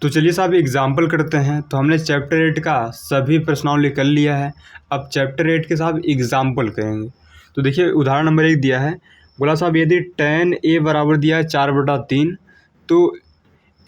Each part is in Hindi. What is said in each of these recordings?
तो चलिए साहब एग्जाम्पल करते हैं। तो हमने चैप्टर 8 का सभी प्रश्नावली कर लिया है। अब चैप्टर 8 के साहब एग्जाम्पल करेंगे। तो देखिए उदाहरण नंबर 1 दिया है, बोला साहब यदि tan a बराबर दिया है 4/3 तो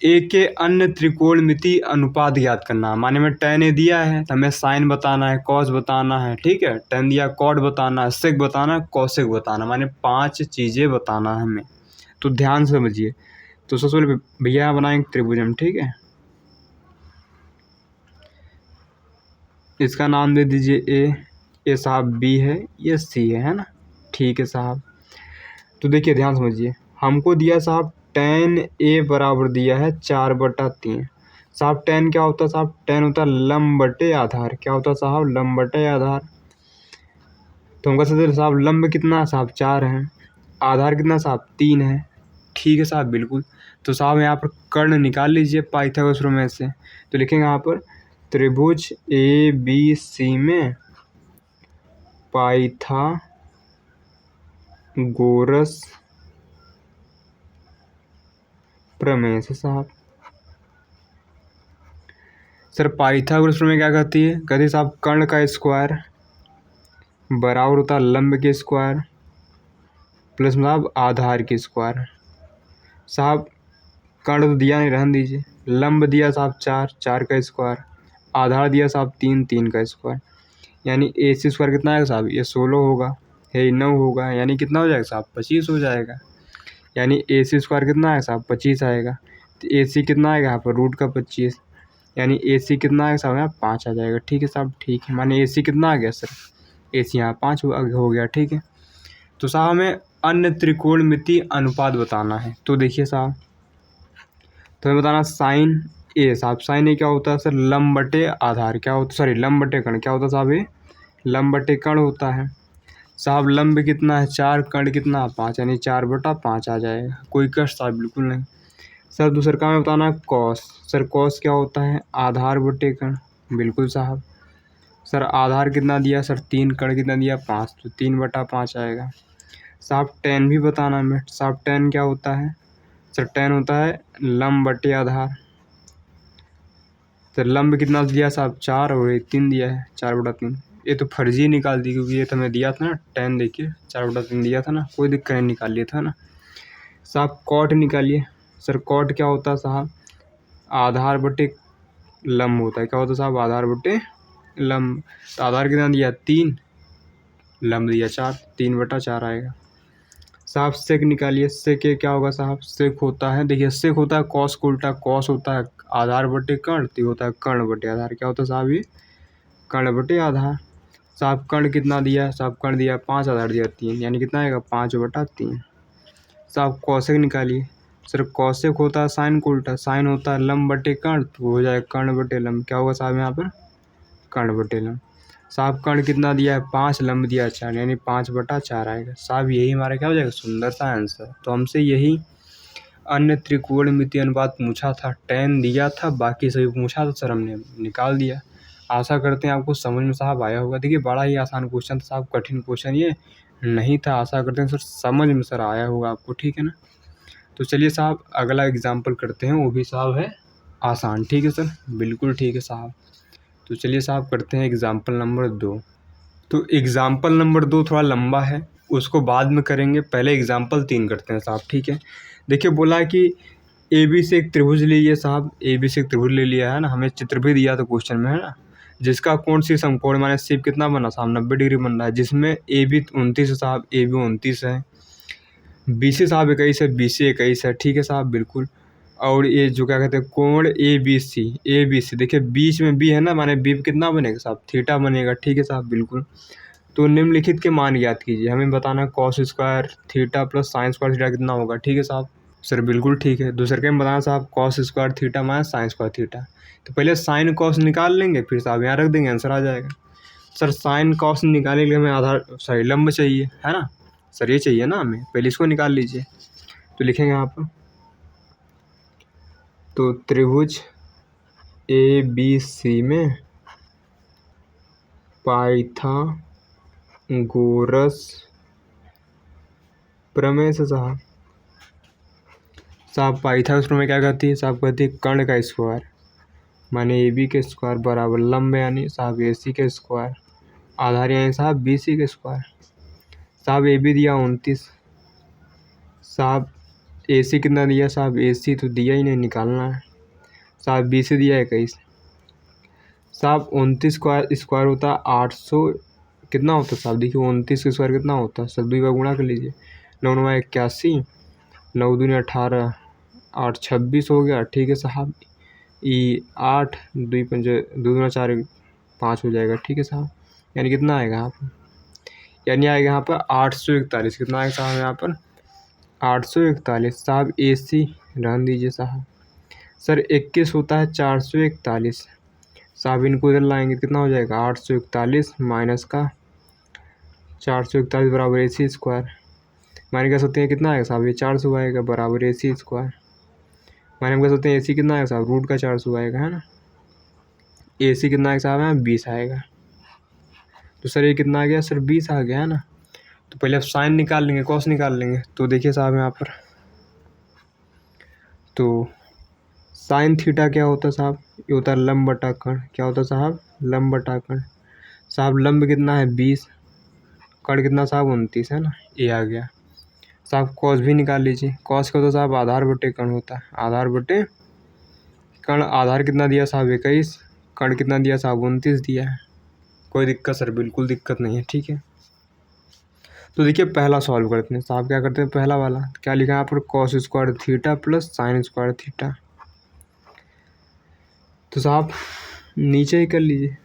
a के अन्य त्रिकोणमिति अनुपात ज्ञात करना है। माने में tan a दिया है तो हमें साइन बताना है, कॉस बताना है, ठीक है, tan दिया कॉट बताना है, सेक बताना है, कॉसेक बताना, माने 5 चीज़ें बताना है हमें। तो ध्यान से समझिए। तो सबसे पहले भैया यहाँ बनाएंगे त्रिभुज हम, ठीक है। इसका नाम दे दीजिए ए साहब बी है, ये सी है ना, ठीक है साहब। तो देखिए ध्यान समझिए, हमको दिया साहब tan a बराबर दिया है 4/3। साहब tan क्या होता है साहब? tan होता है लंब बटे आधार। क्या होता है साहब? लंब बटे आधार। तो हम कह सकते हैं साहब लंब कितना है साहब? 4 है। आधार कितना साहब? 3 है। ठीक है साहब, बिल्कुल। तो साहब यहाँ पर कर्ण निकाल लीजिए पाइथागोरस प्रमेय से। तो लिखेंगे यहाँ पर त्रिभुज ए बी सी में पाइथागोरस प्रमेय से साहब। सर पाइथागोरस प्रमेय क्या कहती है? कहती है साहब कर्ण का स्क्वायर बराबर होता है लंब के स्क्वायर प्लस साहब आधार के स्क्वायर। साहब कर्ण तो दिया नहीं, रहने दीजिए। लंब दिया साहब 4 का स्क्वायर, आधार दिया साहब 3 का स्क्वायर, यानी ए सी स्क्वायर कितना आएगा साहब? ये 16 होगा, है 9 होगा, यानी कितना हो जाएगा साहब? 25 हो जाएगा। यानी ए सी स्क्वायर कितना आएगा साहब? 25 आएगा। तो ए सी कितना आएगा यहाँ पर? रूट का 25, यानी ए सी कितना आएगा साहब? यहाँ 5 आ जाएगा। ठीक है साहब, ठीक है। माने ए सी कितना आ गया सर? ए सी यहाँ 5 हो गया, ठीक है। तो साहब हमें अन्य त्रिकोणमिति अनुपात बताना है। तो देखिए साहब, तो हमें बताना साइन ए साहब। साइन ए क्या होता है सर? लंब बटे आधार। क्या होता, सॉरी लंब बटे कर्ण। क्या होता है साहब? ये लंब बटे कर्ण होता है साहब। लंब कितना है? 4, कर्ण कितना? 5, यानी 4/5 आ जाएगा। कोई कष्ट साहब बिल्कुल नहीं। सर दूसरा काम है बताना कॉस। सर कॉस क्या होता है? आधार बटे कर्ण। बिल्कुल साहब। सर आधार कितना दिया सर? 3, कर्ण कितना दिया? 5, तो 3/5 आएगा। साहब tan भी बताना हमें। साहब tan क्या होता है? सर tan होता है लंब बटे आधार। सर लंब कितना दिया साहब? 4 और 3 दिया है, 4/3। ये तो फर्जी निकाल दी क्योंकि ये तो हमें दिया था ना tan, देखिए 4/3 दिया था ना, कोई दिक्कत नहीं, निकाल लिया था ना। साहब कॉट निकालिए। सर कॉट क्या होता है साहब? आधार बटे लंब होता है। क्या होता है साहब? आधार बटे लंब। तो आधार कितना दिया? 3, लंब दिया 4, 3/4 आएगा। साहब सेक निकालिए। सेक ये क्या होगा साहब? सेक होता है, देखिए सेक होता है कॉस को उल्टा। कॉस होता है आधार बटे कर्ण, तो होता है कर्ण बटे आधार। क्या होता है साहब? ये कर्ण बटे आधार। साहब कर्ण कितना दिया है साहब? कर्ण दिया 5, आधार दिया 3, यानी कितना आएगा? 5/3। साहब कौशिक निकालिए। सर कौशिक होता है साइन को उल्टा। साइन होता है लंब बटे कर्ण, तो हो जाएगा कर्ण बटे लंब। क्या होगा साहब यहाँ पर? कर्ण बटे लंब। साहब कर्ण कितना दिया है? 5, लंब दिया 4, यानी 5/4 आएगा। साहब यही हमारा क्या हो जाएगा? सुंदर सा आंसर। तो हमसे यही अन्य त्रिकोणमिति अनुपात पूछा था, tan दिया था, बाकी सभी पूछा था सर, हमने निकाल दिया। आशा करते हैं आपको समझ में साहब आया होगा। देखिए बड़ा ही आसान क्वेश्चन था साहब, कठिन क्वेश्चन ये नहीं था। आशा करते हैं सर समझ में सर आया होगा आपको, ठीक है ना। तो चलिए साहब अगला एग्जाम्पल करते हैं, वो भी साहब है आसान। ठीक है सर, बिल्कुल ठीक है साहब। तो चलिए साहब करते हैं एग्जाम्पल नंबर 2। तो एग्जाम्पल नंबर 2 थोड़ा लंबा है, उसको बाद में करेंगे, पहले एग्जाम्पल 3 करते हैं साहब, ठीक है। देखिए बोला है कि ए बी से एक त्रिभुज लीजिए साहब। ए बी से एक त्रिभुज ले लिया है ना, हमें चित्र भी दिया था क्वेश्चन में, है ना। जिसका कोण सी समकोण माने सिर्फ कितना बना साहब? 90 डिग्री बन रहा है। जिसमें ए बी 29 है साहब, ए बी 29 है, बी सी साहब 21 है, बी सी 21 है, ठीक है साहब बिल्कुल। और ये जो क्या कहते हैं कोण A B C, A B C देखिए बीच में बी है ना, माने बी कितना बनेगा साहब? थीटा बनेगा, ठीक है साहब बिल्कुल। तो निम्नलिखित के मान ज्ञात कीजिए। हमें बताना cos square theta plus sine square theta कितना होगा, ठीक है साहब। सर बिल्कुल ठीक है। दूसरे के में बताना साहब cos square theta minus sine square theta. तो पहले साइन कॉस निकाल लेंगे, फिर साहब यहाँ रख देंगे, आंसर आ जाएगा। सर साइन कॉस निकालने के लिए हमें आधार सॉरी लंब चाहिए, है ना सर, ये चाहिए ना हमें, पहले इसको निकाल लीजिए। तो लिखेंगे यहाँ पर, तो त्रिभुज ए बी सी में पाइथागोरस प्रमेय से साहब। साहब पाइथागोरस में क्या कहती है साहब, कहती है कर्ण का स्क्वायर माने ए बी के स्क्वायर बराबर लंब यानी साहब ए सी के स्क्वायर, आधार यानी साहब बी सी के स्क्वायर। साहब ए बी दिया 29, साहब ए सी कितना दिया साहब, ए सी तो दिया ही नहीं, निकालना है। साहब बी सी दिया 21, साहब 29 का स्क्वायर होता है 800, कितना होता है साहब, देखिए 29 का स्क्वायर कितना होता है, सब दुई बार गुणा कर लीजिए, 9 9 81, 9 दूनी 18, 8 26 हो गया, ठीक है साहब। ये 8 दुई पंजे दो दूना 4 5 हो जाएगा, ठीक है साहब। यानी कितना आएगा यहाँ पर, यानी आएगा यहाँ पर 841, कितना आएगा साहब यहाँ पर 841। साहब ए सी रहने दीजिए साहब। सर 21 होता है 441, साहब इनको इधर लाएंगे कितना हो जाएगा 841 माइनस का 441 बराबर ए सी स्क्वायर, माने कह सकते हैं कितना आएगा साहब, ये 400 आएगा बराबर ए सी स्क्वायर। माने हम कह सकते हैं ए सी कितना आएगा साहब, रूट का 400 आएगा, है ना। ए सी कितना आएगा साहब यहाँ 20 आएगा। तो सर ये कितना आ गया सर 20 आ गया, है ना। तो पहले आप साइन निकाल लेंगे, कॉस निकाल लेंगे। तो देखिए साहब यहाँ पर, तो साइन थीटा क्या होता है साहब, ये होता है लंब बटा कर्ण, क्या होता है साहब, लंब बटा कर्ण। साहब लंब कितना है 20, कर्ण कितना साहब 29, है ना, ये आ गया। साहब कॉस भी निकाल लीजिए, कॉस का होता है साहब आधार बटे कर्ण होता है, आधार बटे कर्ण। आधार कितना दिया साहब 21, कर्ण कितना दिया साहब 29 दिया है। कोई दिक्कत सर, बिल्कुल दिक्कत नहीं है, ठीक है। तो देखिए पहला सॉल्व करते हैं साहब, क्या करते हैं पहला वाला, क्या लिखा है यहाँ पर cos square theta plus sine square theta. तो साहब नीचे ही कर लीजिए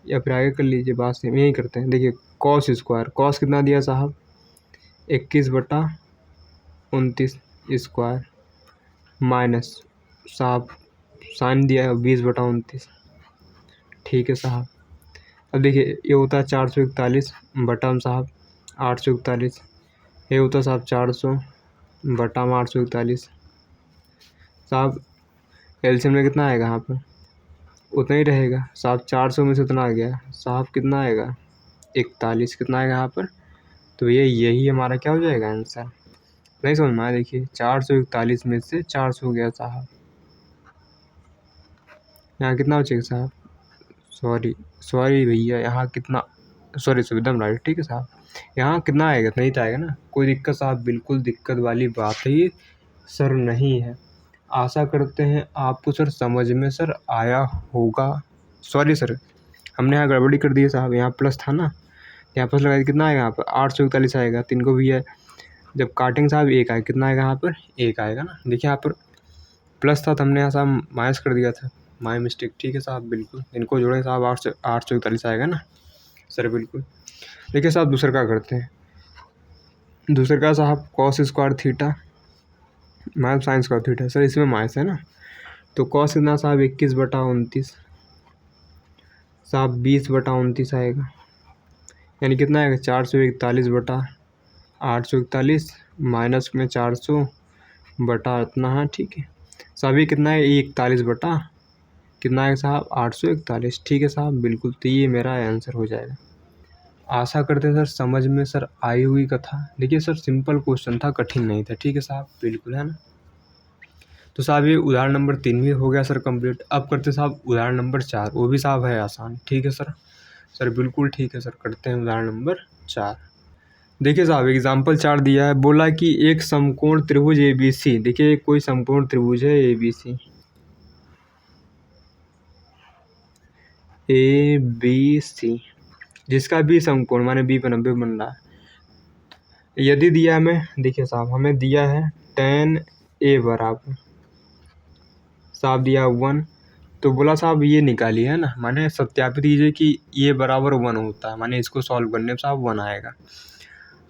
या फिर आगे कर लीजिए, बात सेम यही करते हैं। देखिए कॉस स्क्वायर, कॉस कितना दिया साहब 21/29 स्क्वायर माइनस साहब साइन दिया है 20/29, ठीक है साहब। अब देखिए ये होता है 441 बटा में साहब 841, ये होता है साहब 400 बटा में 841। साहब एलसीएम में कितना आएगा यहाँ पर, उतना ही रहेगा साहब, 400 में से उतना आ गया साहब, कितना आएगा 41, कितना आएगा यहाँ पर। तो ये यही हमारा क्या हो जाएगा आंसर, नहीं समझ में आया। देखिए 441 में से 400 गया साहब, यहाँ कितना बचेगा साहब, सॉरी भैया यहाँ कितना, सॉरी एकदम राइट, ठीक है साहब। यहाँ कितना आएगा, नहीं तो आएगा ना, कोई दिक्कत साहब, बिल्कुल दिक्कत वाली बात ही सर नहीं है। आशा करते हैं आपको सर समझ में सर आया होगा। सॉरी सर हमने यहाँ गड़बड़ी कर दी है साहब, यहाँ प्लस था ना, यहाँ प्लस लगा कितना आएगा यहाँ पर 841 आएगा, 3 को भी है, जब काटेंगे साहब 1 आएगा, कितना आएगा यहाँ पर 1 आएगा ना। देखिए यहाँ पर प्लस था तो हमने यहाँ साहब माइनस कर दिया था, माई मिस्टेक, ठीक है साहब। बिल्कुल इनको जोड़ें साहब 841 आएगा ना सर, बिल्कुल। देखिए साहब दूसरा का करते हैं, दूसरे का साहब cos square theta minus sine square theta, sir इसमें माइनस है ना, तो कॉस कितना साहब 21/29 साहब 20/29 आएगा, यानी कितना आएगा 441/841 माइनस में 400 बटा इतना है, ठीक है साहब। ये कितना है 41 बटा कितना है साहब 841, ठीक है साहब बिल्कुल। तो ये मेरा आंसर हो जाएगा। आशा करते हैं सर समझ में सर आई हुई कथा। देखिए सर सिंपल क्वेश्चन था, कठिन नहीं था, ठीक है साहब बिल्कुल, है ना। तो साहब ये उदाहरण नंबर 3 भी हो गया सर कंप्लीट। अब करते साहब उदाहरण नंबर 4, वो भी साहब है आसान, ठीक है सर। सर बिल्कुल ठीक है सर, करते हैं उदाहरण नंबर 4। देखिए साहब एग्जाम्पल 4 दिया है, बोला कि एक समकोण त्रिभुज ए बी सी, देखिए कोई समकोण त्रिभुज है ए बी सी जिसका भी समकोण माने बी पर 90 बन रहा है। यदि दिया हमें, देखिए साहब हमें दिया है tan ए बराबर साहब दिया 1, तो बोला साहब ये निकालिए, है ना, माने सत्यापित कीजिए कि ये बराबर 1 होता है, माने इसको सॉल्व करने में साहब 1 आएगा।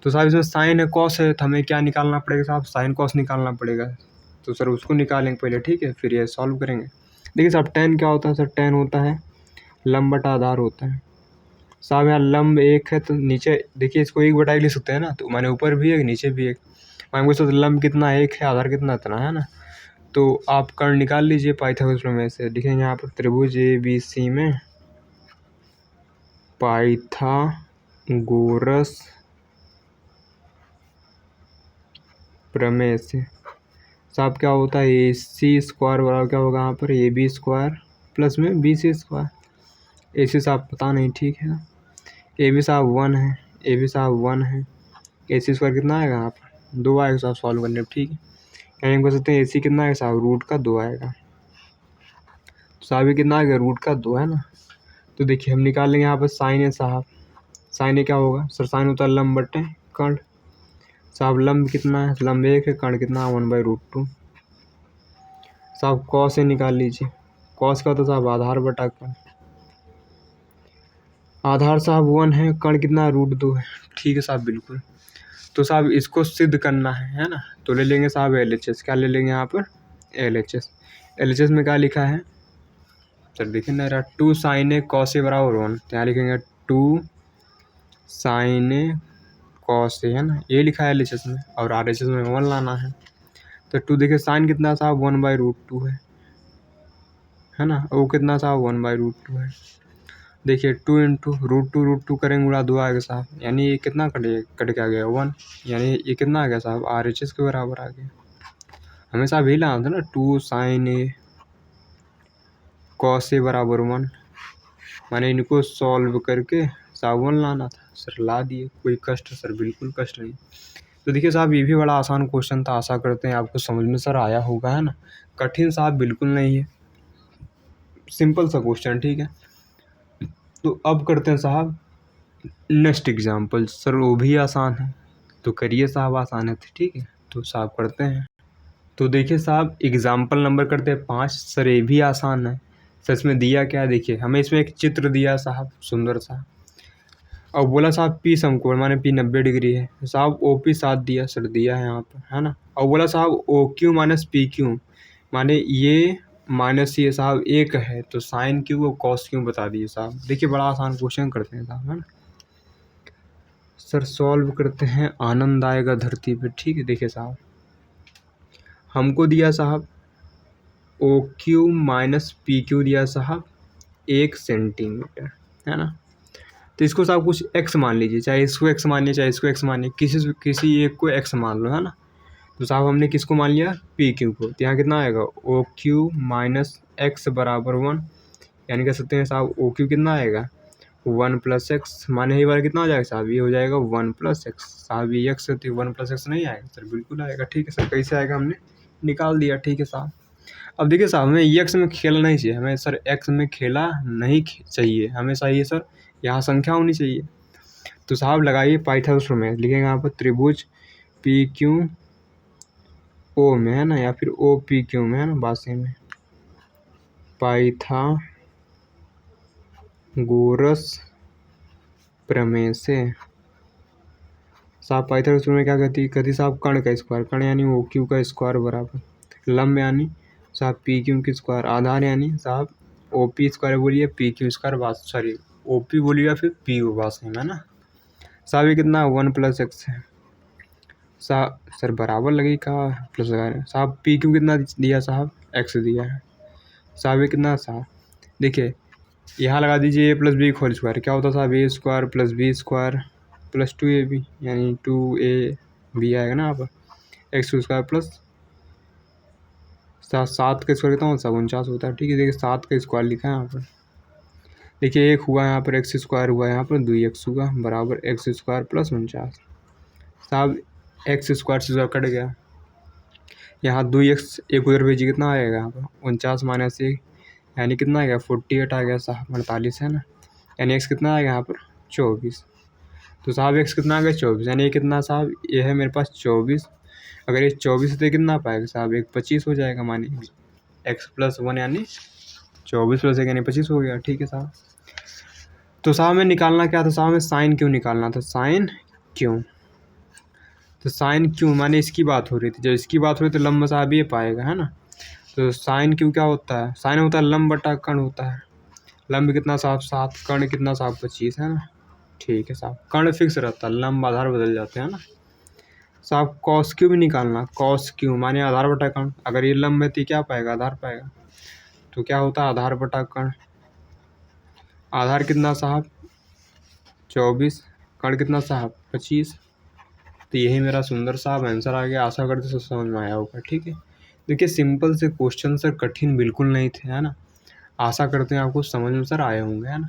तो साहब इसमें साइन है कॉस है, तो हमें क्या निकालना पड़ेगा साहब, साइन कॉस निकालना पड़ेगा। तो सर उसको निकालेंगे पहले, ठीक है, फिर ये सॉल्व करेंगे। देखिए साहब tan क्या होता है सर, tan होता है लंब बटा आधार होता है साहब। यहाँ लंब 1 है तो नीचे देखिए इसको 1/1 लिख सकते हैं ना, तो माने ऊपर भी 1 नीचे भी 1, माने तो लंब कितना 1 है, आधार कितना इतना है ना। तो आप कर्ण निकाल लीजिए पाइथागोरस प्रमेय से। देखेंगे यहाँ पर त्रिभुज ए बी सी में पाइथागोरस प्रमेय से साहब क्या होता है ए सी स्क्वायर बराबर क्या होगा यहाँ पर ए बी स्क्वायर प्लस में बी सी स्क्वायर। ए सी साहब पता नहीं, ठीक है ना। ए बी साहब 1 है, ए बी साहब 1 है, ए सी स्क्वायर कितना आएगा यहाँ पर 2 आएगा साहब सॉल्व करने पर, ठीक है। यानी कर सकते हैं ए सी कितना आएगा साहब रूट का 2 आएगा। तो साहब ये कितना आएगा रूट का 2 है ना। तो देखिए हम निकाल लेंगे यहाँ पर साइन है साहब। साइन ए क्या होगा सर, साइन होता है लंब बटे कर्ण। साहब लंब कितना है, लंब 1 है, कर्ण कितना है 1/√2। साहब कॉस ए निकाल लीजिए। कॉस का होता है साहब आधार बटा कर्ण। आधार साहब 1 है, कर्ण कितना है √2 है, ठीक है साहब बिल्कुल। तो साहब इसको सिद्ध करना है ना। तो ले लेंगे साहब LHS। क्या ले लेंगे यहाँ पर LHS। LHS में क्या लिखा है सर, देखिए ना रहा 2 साइन ए कॉस ए बराबर 1। तो यहाँ लिखेंगे 2 साइन ए कॉस ए है ना, ये लिखा है LHS में, और RHS में 1 लाना है। तो 2 देखिए साइन कितना साहब 1/√2 है ना, वो कितना साहब 1/√2 है। देखिए 2 इंटू √2 करेंगे गुणा 2 आएगा साहब, यानी ये कितना कट के आ गया 1, यानी ये कितना आ गया साहब RHS के बराबर आ गया। हमें साहब यही लाना था ना 2 साइन ए कॉस ए बराबर 1, मैंने इनको सॉल्व करके साहब 1 लाना था सर, ला दिए। कोई कष्ट सर, बिल्कुल कष्ट नहीं। तो देखिए साहब ये भी बड़ा आसान क्वेश्चन था, आशा करते हैं आपको समझ में सर आया होगा, है ना। कठिन साहब बिल्कुल नहीं है, सिंपल सा क्वेश्चन, ठीक है। तो अब करते हैं साहब नेक्स्ट एग्जाम्पल। सर वो भी आसान है, तो करिए साहब, आसान है तो ठीक है। तो साहब करते हैं। तो देखिए साहब एग्जाम्पल नंबर करते हैं 5। सर ये भी आसान है सर। इसमें दिया क्या है, देखिए हमें इसमें एक चित्र दिया साहब सुंदर सा, और बोला साहब पी समकोण माने पी 90 डिग्री है साहब, ओ पी 7 दिया सर, दिया है यहाँ पर, है ना। और बोला साहब O Q minus P Q माने ये माइनस ये साहब 1 है, तो साइन क्यू और कॉस क्यू बता दिए साहब। देखिए बड़ा आसान क्वेश्चन करते हैं साहब, है ना। सर सॉल्व करते हैं, आनंद आएगा धरती पे, ठीक है। देखिए साहब हमको दिया साहब O Q minus P Q दिया साहब 1 सेंटीमीटर, है ना। तो इसको साहब कुछ x मान लीजिए, चाहे इसको x मानिए चाहे इसको x मानिए, किसी एक को x मान लो, है ना। तो साहब हमने किसको मान लिया पी क्यू को। तो यहाँ कितना आएगा ओ क्यू माइनस एक्स बराबर 1, यानी कह सकते हैं साहब ओ क्यू कितना आएगा 1 + x, माने ये वाला कितना हो जाएगा साहब, ये हो जाएगा 1 + x। साहब ये x है तो 1 + x नहीं आएगा सर, बिल्कुल आएगा, ठीक है सर। कैसे आएगा हमने निकाल दिया, ठीक है साहब। अब देखिए साहब हमें x में खेलना नहीं चाहिए, हमें सर x में खेला नहीं चाहिए, हमेशा ये सर यहाँ संख्या होनी चाहिए। तो साहब लगाइए पाइथागोरस में, लिखेंगे यहाँ पर त्रिभुज पी क्यू ओ में, है ना, या फिर ओ पी क्यू में, है ना, बासे में पाइथागोरस प्रमेय से साहब पाइथागोरस प्रमेय क्या कहती साहब कर्ण का स्क्वायर, कर्ण यानी ओ क्यू का स्क्वायर बराबर लंब यानी साहब पी क्यू की स्क्वायर, आधार यानी साहब ओ पी स्क्वायर बोलिए पी क्यू स्क्वायर बास, सॉरी ओ पी बोलिए या फिर पी ओ बास है ना। साहब ये कितना 1 + x है साहब, सर बराबर लगी कहा प्लस लगा रहे हैं साहब। पी क्यू कितना दिया साहब x दिया है साहब, ये कितना साहब देखिए यहाँ लगा दीजिए a + b होल स्क्वायर, क्या होता है साहब a² + b² + 2ab, यानी 2ab आएगा ना, आप x² प्लस 7 का स्क्वायर कितना होता है 49 होता है, ठीक है। देखिए 7 का स्क्वायर लिखा है यहाँ पर, देखिए 1 हुआ यहाँ पर x² हुआ यहाँ पर 2x हुआ बराबर x² + 49। साहब x² से कट गया, यहाँ 2x एक उधर भेजिए कितना आएगा यहाँ पर 49 - 1, यानी कितना आ गया 48 आ गया साहब, 48 है ना, यानी x कितना आ गया यहाँ पर 24। तो साहब x कितना आ गया 24, यानी ये कितना साहब ये है मेरे पास 24। अगर ये 24 है तो कितना पाएगा साहब एक 25 हो जाएगा, माने x + 1 यानी 24 + 1 यानी 25 हो गया, ठीक है साहब। तो साहब हमें निकालना क्या था साहब, हमें साइन क्यों निकालना था, साइन क्यों। तो साइन क्यों माने इसकी बात हो रही थी, जब इसकी बात हो रही तो लंब साहब ये पाएगा, है ना। तो साइन क्यों क्या होता है, साइन होता है लंब बटा कर्ण होता है। लंब कितना साहब 7, कर्ण कितना साहब 25, है ना, ठीक है साहब। कर्ण फिक्स रहता है, लंब आधार बदल जाते हैं ना साहब। कॉस क्यू भी निकालना, कॉस क्यू माने आधार बटा कर्ण, अगर ये लंब है तो क्या पाएगा आधार पाएगा, तो क्या होता है आधार बटा कर्ण। आधार कितना साहब 24, कर्ण कितना साहब 25। तो यही मेरा सुंदर साहब आंसर आ गया, आशा करते सब समझ में आया होगा, ठीक है। देखिए सिंपल से क्वेश्चन सर, कठिन बिल्कुल नहीं थे, है ना। आशा करते हैं आपको समझ में सर आए होंगे, है ना।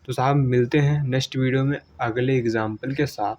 तो साहब मिलते हैं नेक्स्ट वीडियो में अगले एग्जाम्पल के साथ।